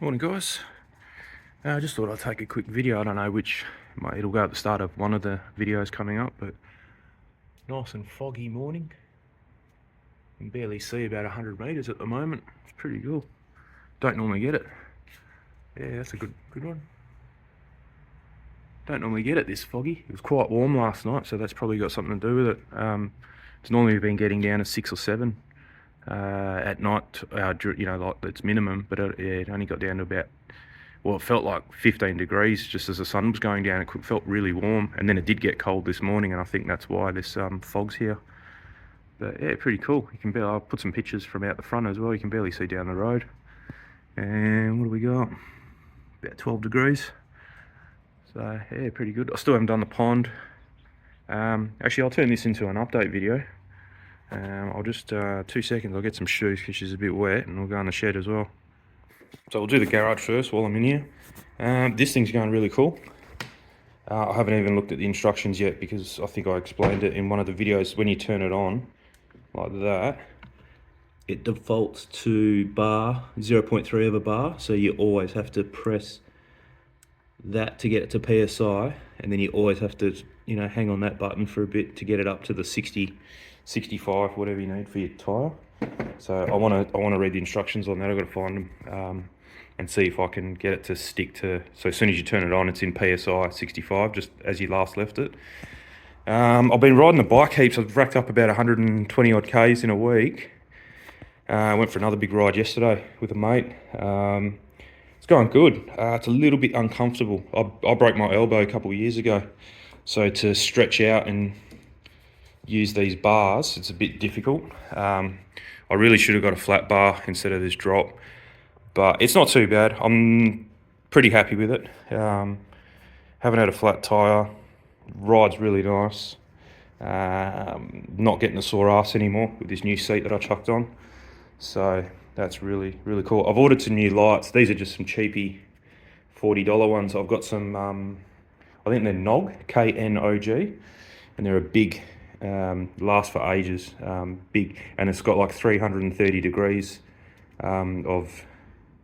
Morning guys. I just thought I'd take a quick video. I don't know which, it'll go at the start of one of the videos coming up, but nice and foggy morning. You can barely see about 100 meters at the moment. It's pretty cool. Don't normally get it. Yeah, that's a good one. Don't normally get it this foggy. It was quite warm last night, so that's probably got something to do with it. It's normally been getting down to 6 or 7 at night, you know, like it's minimum, but yeah, it only got down to about, well, it felt like 15 degrees just as the sun was going down. It felt really warm, and then it did get cold this morning, and I think that's why this fog's here. But yeah, pretty cool. You can I'll put some pictures from out the front as well. You can barely see down the road. And what do we got? About 12 degrees. So yeah, pretty good. I still haven't done the pond. Actually, I'll turn this into an update video. I'll just 2 seconds. I'll get some shoes because she's a bit wet, and we'll go in the shed as well. So we'll do the garage first while I'm in here. This thing's going really cool. I haven't even looked at the instructions yet because I think I explained it in one of the videos. When you turn it on like that, it defaults to bar 0.3 of a bar, so you always have to press that to get it to PSI, and then you always have to, you know, hang on that button for a bit to get it up to the 60, 65, whatever you need for your tyre. So I want to read the instructions on that. I've got to find them and see if I can get it to stick to. So as soon as you turn it on, it's in PSI 65, just as you last left it. I've been riding the bike heaps. I've racked up about 120 odd Ks in a week. I went for another big ride yesterday with a mate. It's going good. It's a little bit uncomfortable. I broke my elbow a couple of years ago, so to stretch out and use these bars, it's a bit difficult. I really should have got a flat bar instead of this drop, but it's not too bad. I'm pretty happy with it. Haven't had a flat tyre. Ride's really nice. Not getting a sore ass anymore with this new seat that I chucked on. So that's really cool. I've ordered some new lights. These are just some cheapy $40 ones. I've got some, I think they're Nog, K-N-O-G, and they're a big, last for ages, big, and it's got like 330 degrees of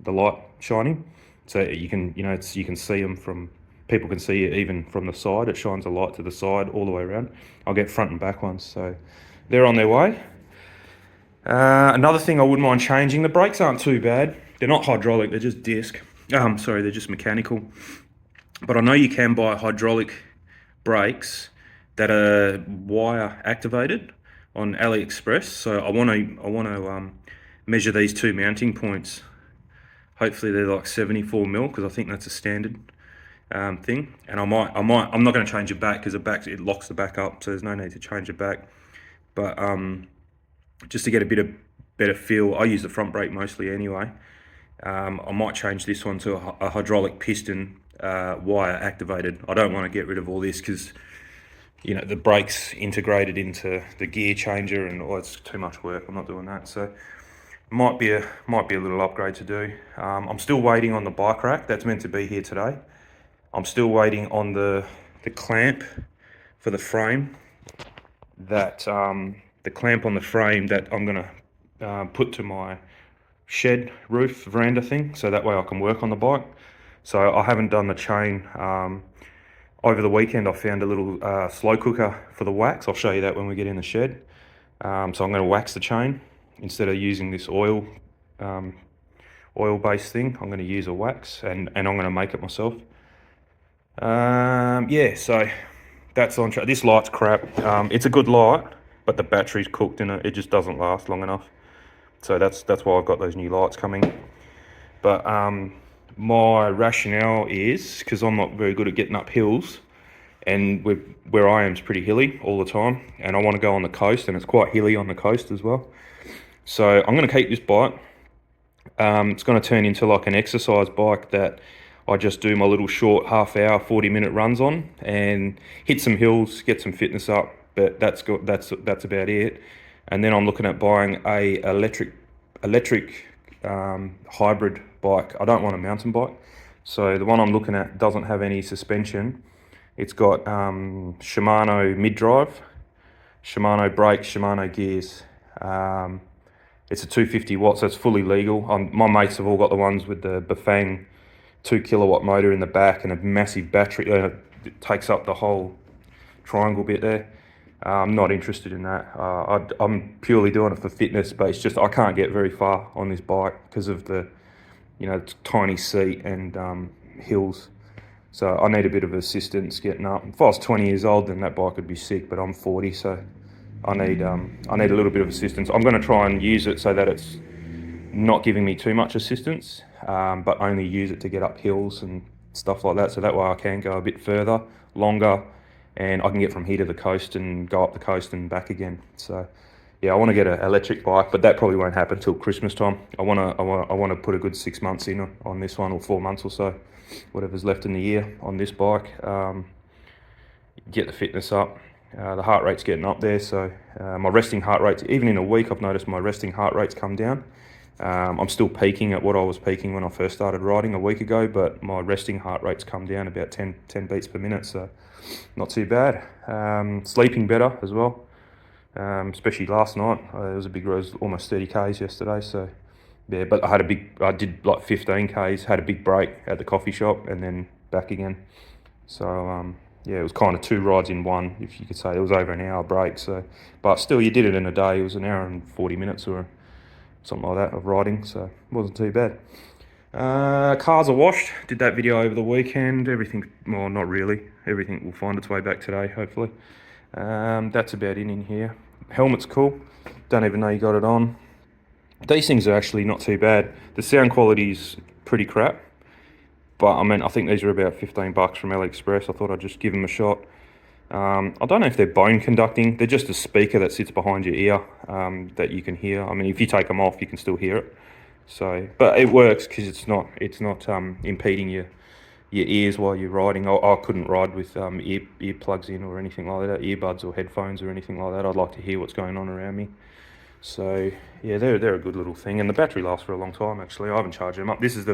the light shining, so you can, you know, you can see them from, people can see it even from the side. It shines a light to the side all the way around. I'll get front and back ones, so they're on their way. Another thing I wouldn't mind changing, the brakes aren't too bad. They're not hydraulic, they're just disc. Sorry, they're just mechanical. But I know you can buy hydraulic brakes that are wire activated on AliExpress. So I want to measure these two mounting points. Hopefully they're like 74 mil, because I think that's a standard thing. And I'm not going to change it back, because it locks the back up, so there's no need to change it back. But just to get a bit of better feel, I use the front brake mostly anyway. I might change this one to a hydraulic piston wire activated. I don't want to get rid of all this, because, you know, the brake's integrated into the gear changer, and it's too much work. I'm not doing that. So might be a little upgrade to do. I'm still waiting on the bike rack. That's meant to be here today. I'm still waiting on the clamp for the frame. That the clamp on the frame that I'm gonna put to my shed roof veranda thing, so that way I can work on the bike. So I haven't done the chain. Over the weekend I found a little slow cooker for the wax. I'll show you that when we get in the shed. So I'm going to wax the chain instead of using this oil based thing. I'm going to use a wax, and I'm going to make it myself. Yeah, so that's on track. This light's crap. It's a good light, but the battery's cooked in it. It just doesn't last long enough. So that's why I've got those new lights coming. But my rationale is, because I'm not very good at getting up hills, and where I am is pretty hilly all the time, and I want to go on the coast, and it's quite hilly on the coast as well. So I'm going to keep this bike. It's going to turn into like an exercise bike that I just do my little short half-hour, 40-minute runs on, and hit some hills, get some fitness up. But that's about it. And then I'm looking at buying a electric hybrid bike. I don't want a mountain bike, so the one I'm looking at doesn't have any suspension. It's got Shimano mid-drive, Shimano brakes, Shimano gears, It's a 250 watt, so it's fully legal. My mates have all got the ones with the Bafang 2 kilowatt motor in the back and a massive battery. It takes up the whole triangle bit there. I'm not interested in that. I'm purely doing it for fitness, but it's just I can't get very far on this bike because of the, tiny seat and hills. So I need a bit of assistance getting up. If I was 20 years old, then that bike would be sick, but I'm 40, so I need a little bit of assistance. I'm going to try and use it so that it's not giving me too much assistance, but only use it to get up hills and stuff like that. So that way I can go a bit further, longer, and I can get from here to the coast and go up the coast and back again. So yeah, I want to get an electric bike, but that probably won't happen till Christmas time. I want to put a good 6 months in on this one, or 4 months or so, whatever's left in the year on this bike. Get the fitness up. The heart rate's getting up there, so my resting heart rate, even in a week, I've noticed my resting heart rate's come down. I'm still peaking at what I was peaking when I first started riding a week ago, but my resting heart rate's come down about 10 beats per minute, so not too bad. Sleeping better as well, especially last night. It was almost 30 Ks yesterday, so yeah, but I did like 15 Ks, had a big break at the coffee shop and then back again. So yeah, it was kind of 2 rides in one, if you could say. It was over an hour break, so, but still, you did it in a day. It was an hour and 40 minutes or something like that of riding, so it wasn't too bad. Cars are washed. Did that video over the weekend. Everything, well, not really. Everything will find its way back today, hopefully. That's about it in here. Helmet's cool. Don't even know you got it on. These things are actually not too bad. The sound quality's pretty crap, but I mean, I think these are about 15 bucks from AliExpress. I thought I'd just give them a shot. I don't know if they're bone conducting. They're just a speaker that sits behind your ear that you can hear. I mean, if you take them off, you can still hear it. So, but it works because it's not impeding your ears while you're riding. I couldn't ride with earplugs in or anything like that, earbuds or headphones or anything like that. I'd like to hear what's going on around me. So yeah, they're a good little thing, and the battery lasts for a long time. Actually, I haven't charged them up. This is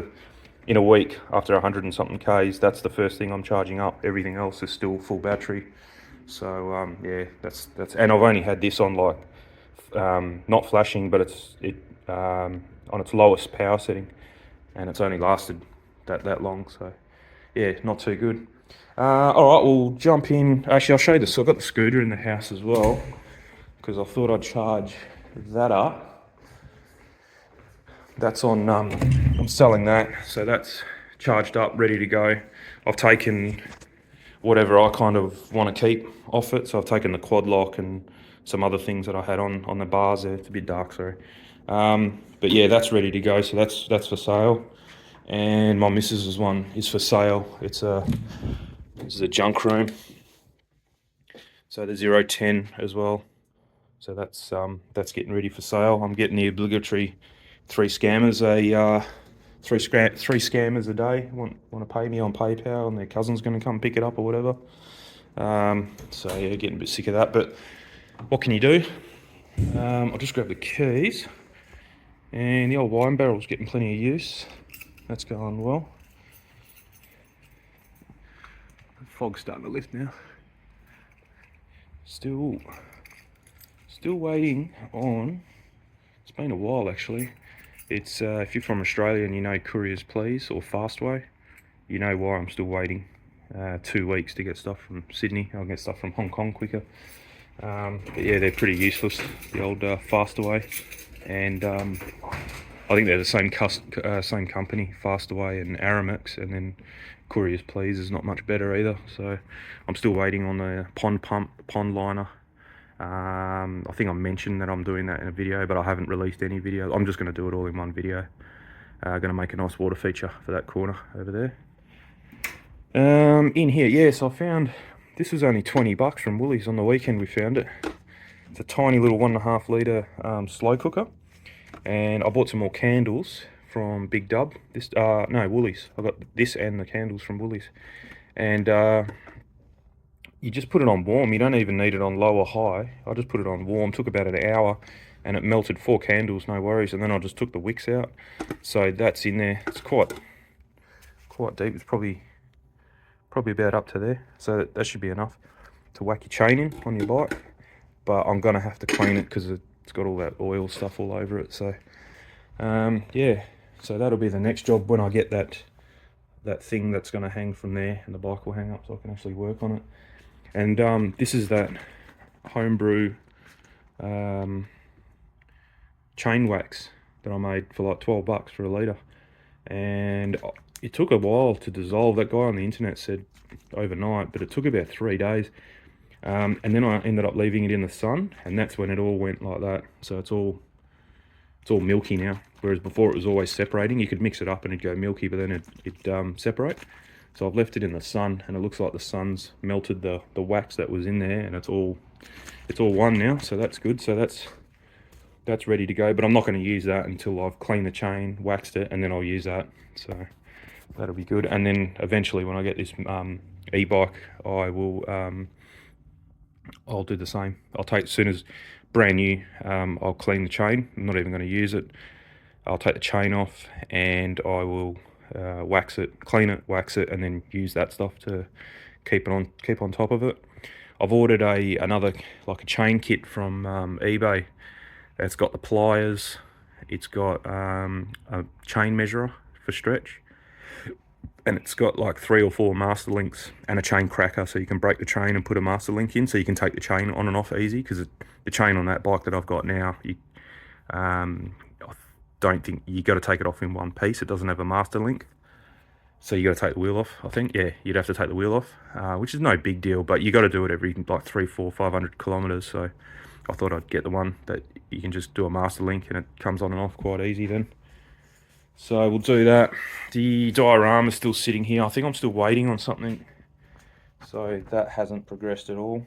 in a week, after 100 and something Ks, that's the first thing I'm charging up. Everything else is still full battery. So yeah, that's and I've only had this on like not flashing, but it's on its lowest power setting, and it's only lasted that long. So yeah, not too good. All right, we'll jump in. Actually, I'll show you this. So I've got the scooter in the house as well, because I thought I'd charge that up. That's on, I'm selling that, so that's charged up, ready to go. I've taken whatever I kind of want to keep off it, so I've taken the quad lock and some other things that I had on the bars there. It's a bit dark, sorry. But yeah, that's ready to go, so that's for sale. And my missus's one is for sale. This is a junk room. So the 010 as well. So that's getting ready for sale. I'm getting the obligatory three scammers a day want to pay me on PayPal, and their cousin's going to come pick it up or whatever. So yeah, getting a bit sick of that, but what can you do? I'll just grab the keys, and the old wine barrel's getting plenty of use. That's going well. The fog's starting to lift now. Still waiting on, it's been a while actually. It's if you're from Australia and you know Couriers Please or Fastway, you know why I'm still waiting 2 weeks to get stuff from Sydney. I'll get stuff from Hong Kong quicker. But yeah, they're pretty useless, the old Fastway, and I think they're the same company, Fastway and Aramex, and then Couriers Please is not much better either. So I'm still waiting on the pond liner. I think I mentioned that I'm doing that in a video, but I haven't released any video. I'm just going to do it all in one video. Going to make a nice water feature for that corner over there. In here, yes, I found, this was only 20 bucks from Woolies on the weekend. We found it. It's a tiny little 1.5 litre slow cooker, and I bought some more candles from Big Dub. Woolies. I got this and the candles from Woolies, and you just put it on warm. You don't even need it on low or high. I just put it on warm. Took about an hour, and it melted 4 candles, no worries. And then I just took the wicks out. So that's in there. It's quite deep. It's probably about up to there. So that should be enough to whack your chain in on your bike. But I'm gonna have to clean it because it's got all that oil stuff all over it. So yeah, so that'll be the next job when I get that thing that's going to hang from there, and the bike will hang up so I can actually work on it. And this is that homebrew chain wax that I made for like $12 for a litre, and it took a while to dissolve. That guy on the internet said overnight, but it took about 3 days. And then I ended up leaving it in the sun, and that's when it all went like that. So it's all milky now, whereas before it was always separating. You could mix it up and it'd go milky, but then it'd separate. So I've left it in the sun, and it looks like the sun's melted the wax that was in there, and it's all one now. So that's good. So that's ready to go, but I'm not going to use that until I've cleaned the chain, waxed it, and then I'll use that. So that'll be good. And then eventually when I get this e-bike, I'll do the same. I'll take, as soon as brand new, I'll clean the chain. I'm not even going to use it. I'll take the chain off, and I will wax it, clean it, wax it, and then use that stuff to keep on top of it. I've ordered another like a chain kit from eBay. It's got the pliers, it's got a chain measurer for stretch, and it's got like 3 or 4 master links and a chain cracker, so you can break the chain and put a master link in, so you can take the chain on and off easy. Because the chain on that bike that I've got now, I don't think you got to take it off in one piece. It doesn't have a master link, so you got to take the wheel off. I think, yeah, you'd have to take the wheel off, which is no big deal, but you got to do it every like 300, 400, 500 kilometers. So I thought I'd get the one that you can just do a master link and it comes on and off quite easy then. So we'll do that. The diorama's still sitting here. I think I'm still waiting on something, so that hasn't progressed at all.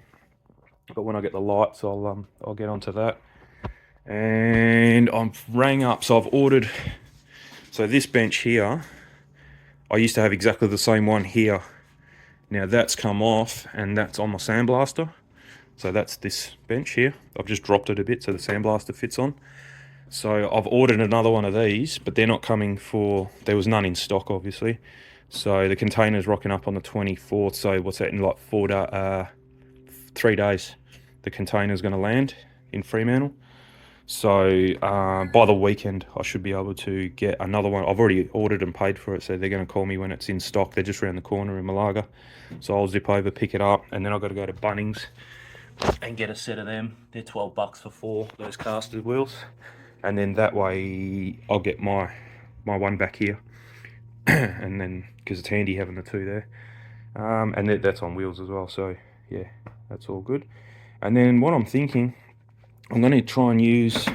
But when I get the lights, I'll get onto that. And I'm rang up, so I've ordered. So this bench here, I used to have exactly the same one here. Now that's come off, and that's on my sandblaster. So that's this bench here. I've just dropped it a bit so the sandblaster fits on. So I've ordered another one of these, but they're not coming there was none in stock, obviously. So the container's rocking up on the 24th. So what's that, in like 3 days, the container's going to land in Fremantle. So by the weekend, I should be able to get another one. I've already ordered and paid for it, so they're going to call me when it's in stock. They're just around the corner in Malaga. So I'll zip over, pick it up, and then I've got to go to Bunnings and get a set of them. They're $12 for 4, those casted wheels. And then that way I'll get my one back here. And then, because it's handy having the 2 there. And that's on wheels as well, so yeah, that's all good. And then what I'm thinking, I'm going to try and use,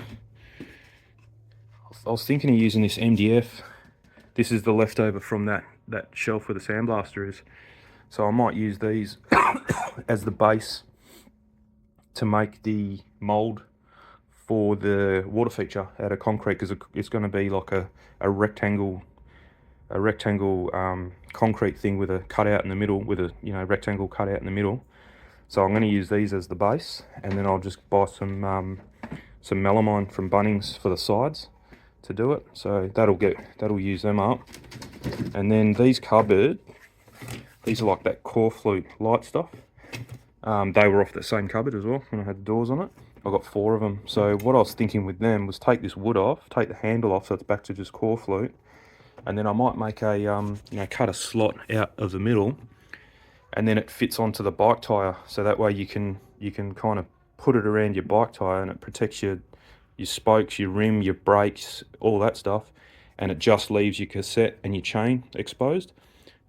I was thinking of using this MDF. This is the leftover from that shelf where the sandblaster is. So I might use these as the base to make the mold for the water feature out of concrete, because it's going to be like a rectangle concrete thing with a cutout in the middle, with a rectangle cutout in the middle. So I'm going to use these as the base, and then I'll just buy some melamine from Bunnings for the sides to do it. So that'll use them up. And then these are like that core flute light stuff. They were off the same cupboard as well when I had the doors on it. I got 4 of them. So what I was thinking with them was take this wood off, take the handle off, so it's back to just core flute, and then I might make a cut a slot out of the middle, and then it fits onto the bike tire. So that way you can kind of put it around your bike tire, and it protects your spokes, your rim, your brakes, all that stuff, and it just leaves your cassette and your chain exposed.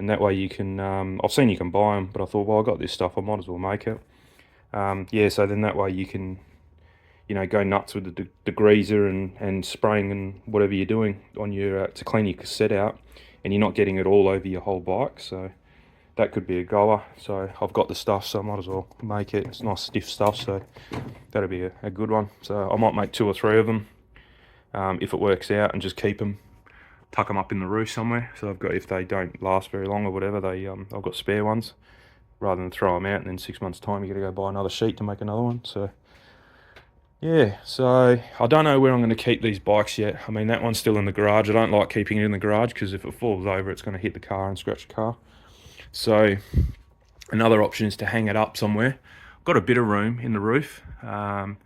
And that way you can, I've seen you can buy them, but I thought, well, I got this stuff, I might as well make it. Yeah, so then that way you can, go nuts with the degreaser and spraying and whatever you're doing on your to clean your cassette out, and you're not getting it all over your whole bike. So that could be a goer. So I've got the stuff, so I might as well make it. It's nice stiff stuff, so that'll be a good one. So I might make 2 or 3 of them if it works out, and just tuck them up in the roof somewhere. So I've got, if they don't last very long or whatever, I've got spare ones, rather than throw them out and then 6 months time you got to go buy another sheet to make another one. So yeah, so I don't know where I'm going to keep these bikes yet. I mean, that one's still in the garage. I don't like keeping it in the garage, because if it falls over, it's going to hit the car and scratch the car. So another option is to hang it up somewhere. I've got a bit of room in the roof, and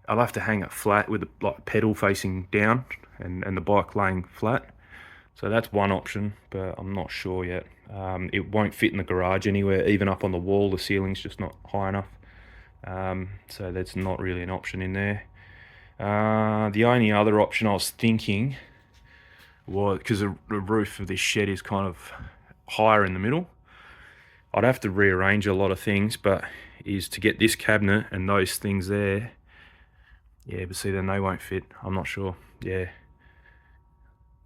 I'll have to hang it flat with the like pedal facing down and the bike laying flat. So that's one option, but I'm not sure yet. It won't fit in the garage anywhere, even up on the wall. The ceiling's just not high enough. So that's not really an option in there. The only other option I was thinking was, because the roof of this shed is kind of higher in the middle, I'd have to rearrange a lot of things, but is to get this cabinet and those things there. Yeah, but see, then they won't fit. I'm not sure. Yeah,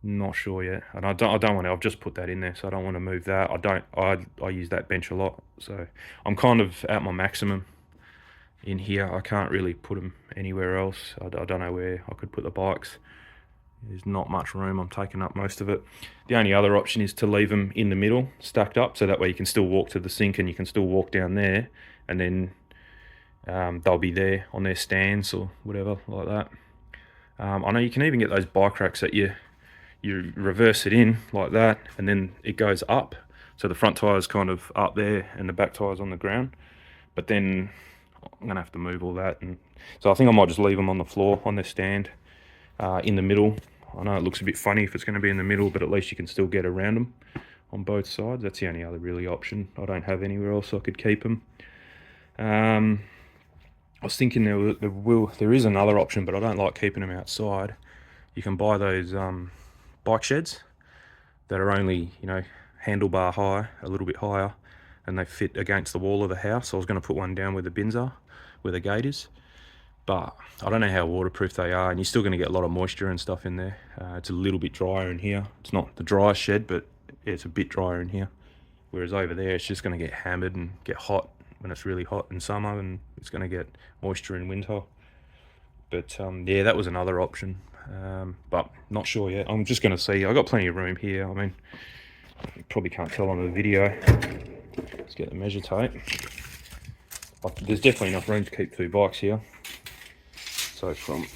not sure yet. And I don't want to. I've just put that in there, so I don't want to move that. I use that bench a lot, so I'm kind of at my maximum in here. I can't really put them anywhere else. I don't know where I could put the bikes. There's not much room. I'm taking up most of it. The only other option is to leave them in the middle, stacked up, so that way you can still walk to the sink and you can still walk down there, and then they'll be there on their stands or whatever like that. I know you can even get those bike racks that you reverse it in like that, and then it goes up, so the front tire's kind of up there and the back tire's on the ground. But then I'm gonna have to move all that, and so I think I might just leave them on the floor on their stand in the middle. I know it looks a bit funny if it's going to be in the middle, but at least you can still get around them on both sides. That's the only other really option. I don't have anywhere else I could keep them. I was thinking there is another option, but I don't like keeping them outside. You can buy those bike sheds that are only, you know, handlebar high, a little bit higher, and they fit against the wall of the house. So I was going to put one down where the bins are, where the gate is, but I don't know how waterproof they are, and you're still going to get a lot of moisture and stuff in there. It's a little bit drier in here. It's not the driest shed, but it's a bit drier in here, whereas over there it's just going to get hammered and get hot when it's really hot in summer, and it's going to get moisture in winter. But yeah, that was another option, but not sure yet. I'm just going to see. I've got plenty of room here. I mean, you probably can't tell on the video. Let's get the measure tape. But there's definitely enough room to keep 2 bikes here. So from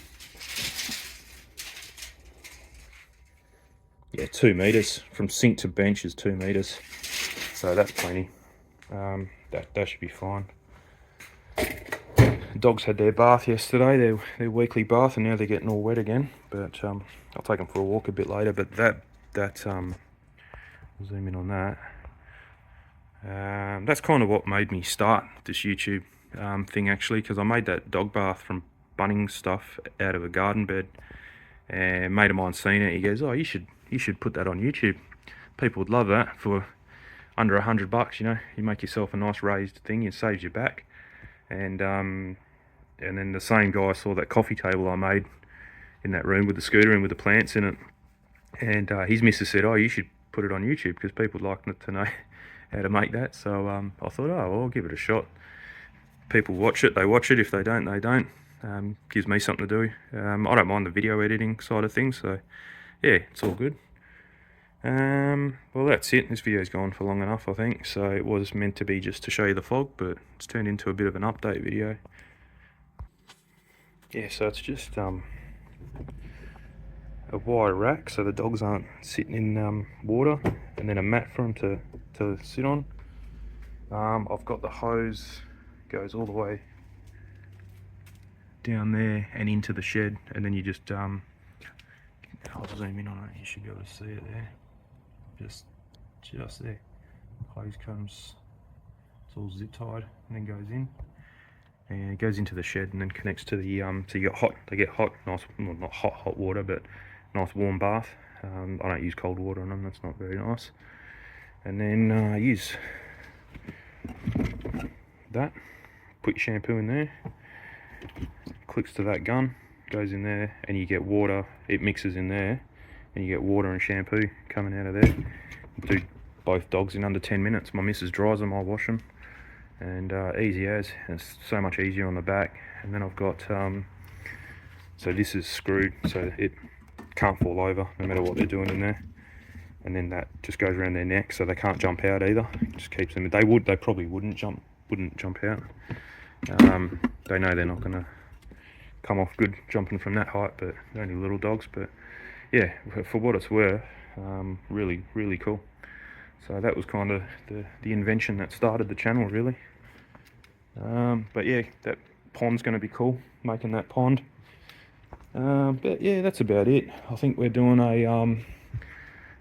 2 meters from sink to bench is 2 meters, so that's plenty. That should be fine. The dogs had their bath yesterday, their weekly bath, and now they're getting all wet again. But I'll take them for a walk a bit later. But that zoom in on that. That's kind of what made me start this YouTube thing, actually, because I made that dog bath from Bunnings stuff out of a garden bed, and a mate of mine seen it. He goes, "Oh, you should put that on YouTube. People would love that for under $100. You know, you make yourself a nice raised thing. It saves your back." And then the same guy saw that coffee table I made in that room with the scooter and with the plants in it, and his missus said, "Oh, you should put it on YouTube because people would like to know how to make that." So I thought, oh, well, I'll give it a shot. People watch it, they watch it. If they don't, they don't. Gives me something to do. I don't mind the video editing side of things, so yeah, it's all good. Well, that's it. This video's gone for long enough, I think. So it was meant to be just to show you the fog, but it's turned into a bit of an update video. Yeah, so it's just a wire rack so the dogs aren't sitting in water, and then a mat for them to sit on. I've got the hose, goes all the way down there and into the shed, and then you just I'll zoom in on it. You should be able to see it there. Just there. Hose comes. It's all zip tied and then goes in, and it goes into the shed and then connects to the so you got hot. They get hot, nice. Well, not hot water, but nice warm bath. I don't use cold water on them. That's not very nice. And then I use that. Put your shampoo in there. Clicks to that gun, goes in there, and you get water. It mixes in there, and you get water and shampoo coming out of there. Do both dogs in under 10 minutes. My missus dries them, I wash them, and easy as. It's so much easier on the back. And then I've got so this is screwed so it can't fall over no matter what they're doing in there. And then that just goes around their neck so they can't jump out either. It just keeps them. They probably wouldn't jump out. They know they're not gonna come off good jumping from that height, but they're only little dogs. But yeah, for what it's worth, really cool. So that was kind of the invention that started the channel, really. But yeah, pond's going to be cool, making that pond. But yeah, that's about it. I think we're doing a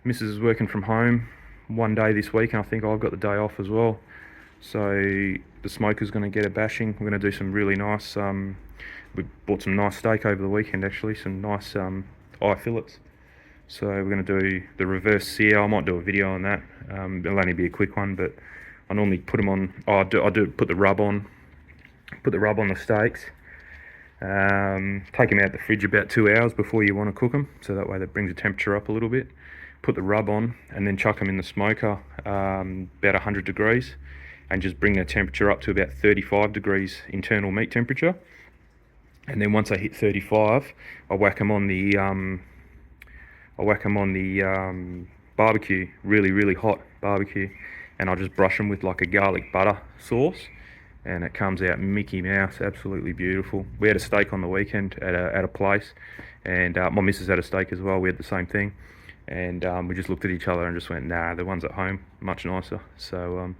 Mrs. is working from home one day this week, and I think I've got the day off as well. So the smoker's going to get a bashing. We're going to do some really nice. We bought some nice steak over the weekend, actually, some nice eye fillets. So we're going to do the reverse sear. I might do a video on that. It'll only be a quick one, but I normally put them on. I do put the rub on. Put the rub on the steaks. Take them out the fridge about 2 hours before you want to cook them, so that way that brings the temperature up a little bit. Put the rub on and then chuck them in the smoker about 100 degrees, and just bring the temperature up to about 35 degrees internal meat temperature. And then once they hit 35, I whack them on the barbecue, really hot barbecue, and I'll just brush them with like a garlic butter sauce, and it comes out Mickey Mouse, absolutely beautiful. We had a steak on the weekend at a place, and my missus had a steak as well. We had the same thing, and we just looked at each other and just went, nah, the ones at home much nicer. So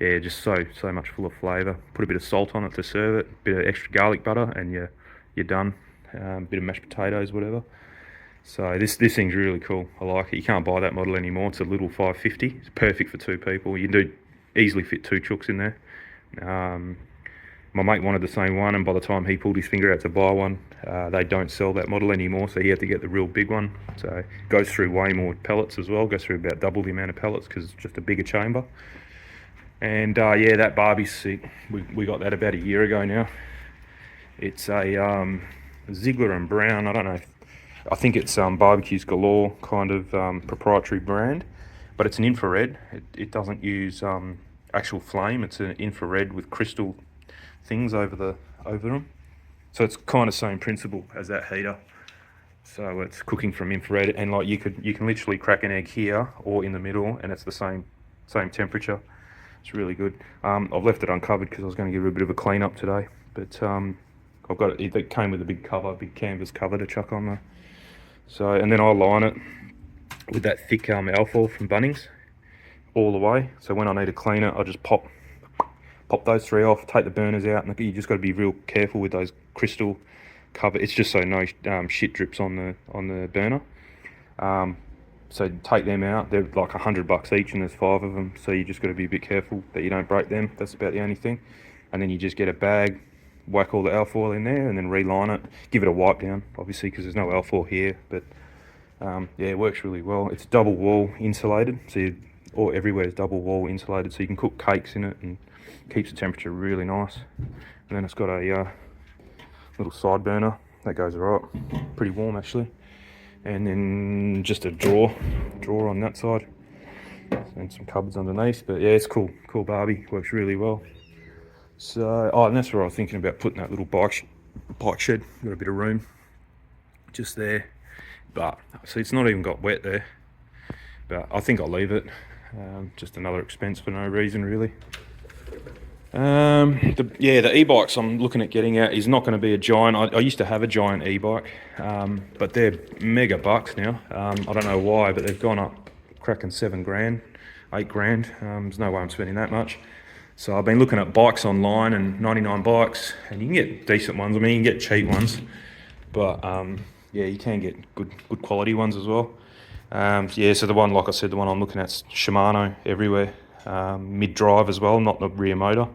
yeah, just so much full of flavour. Put a bit of salt on it to serve it, bit of extra garlic butter, and you're done. Bit of mashed potatoes, whatever. So this thing's really cool. I like it. You can't buy that model anymore. It's a little 550. It's perfect for 2 people. You can easily fit 2 chooks in there. My mate wanted the same one, and by the time he pulled his finger out to buy one, they don't sell that model anymore, so he had to get the real big one. So it goes through way more pellets as well. Goes through about double the amount of pellets because it's just a bigger chamber. And yeah, that Barbie's sick. We got that about a year ago now. It's a Ziegler and Brown. I don't know. I think it's Barbecues Galore kind of proprietary brand, but it's an infrared. It doesn't use actual flame. It's an infrared with crystal things over them. So it's kind of same principle as that heater. So it's cooking from infrared, and like you can literally crack an egg here or in the middle, and it's the same temperature. It's really good. I've left it uncovered because I was going to give it a bit of a clean up today, but I've got it. It came with a big cover, big canvas cover to chuck on there. So, and then I'll line it with that thick alfoil from Bunnings all the way. So when I need to clean it, I just pop those 3 off, take the burners out, and you just got to be real careful with those crystal cover. It's just so no shit drips on the burner. So take them out. They're like $100 each, and there's 5 of them. So you just got to be a bit careful that you don't break them. That's about the only thing. And then you just get a bag, whack all the alfoil in there, and then reline it. Give it a wipe down, obviously, because there's no alfoil here. But yeah, it works really well. It's double wall insulated, so all everywhere is double wall insulated, so you can cook cakes in it and keeps the temperature really nice. And then it's got a little side burner that goes right, pretty warm actually. And then just a drawer on that side, and some cupboards underneath. But yeah, it's cool Barbie, works really well. So, and that's where I was thinking about putting that little bike shed. Got a bit of room just there, but see, it's not even got wet there. But I think I'll leave it. Just another expense for no reason, really. The e-bikes I'm looking at getting at is not going to be a giant. I used to have a giant e-bike, but they're mega bucks now. I don't know why, but they've gone up cracking $7,000, $8,000. There's no way I'm spending that much. So I've been looking at bikes online, and 99 bikes, and you can get decent ones. I mean, you can get cheap ones, but yeah, you can get good quality ones as well. Yeah, so the one, like I said, the one I'm looking at's Shimano everywhere, mid-drive as well, not the rear motor,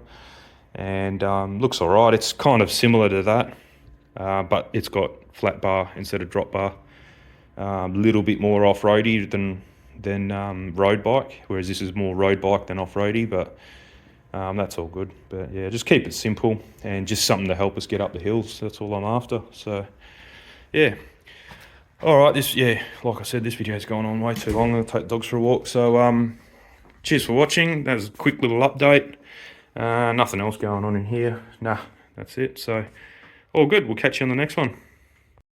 and looks all right. It's kind of similar to that, but it's got flat bar instead of drop bar. A little bit more off-roady than road bike, whereas this is more road bike than off-roady, but that's all good. But yeah, just keep it simple and just something to help us get up the hills. That's all I'm after. So yeah. All right, like I said, this video's gone on way too long. I'm going to take the dogs for a walk. So cheers for watching. That was a quick little update. Nothing else going on in here. Nah, that's it. So all good. We'll catch you on the next one.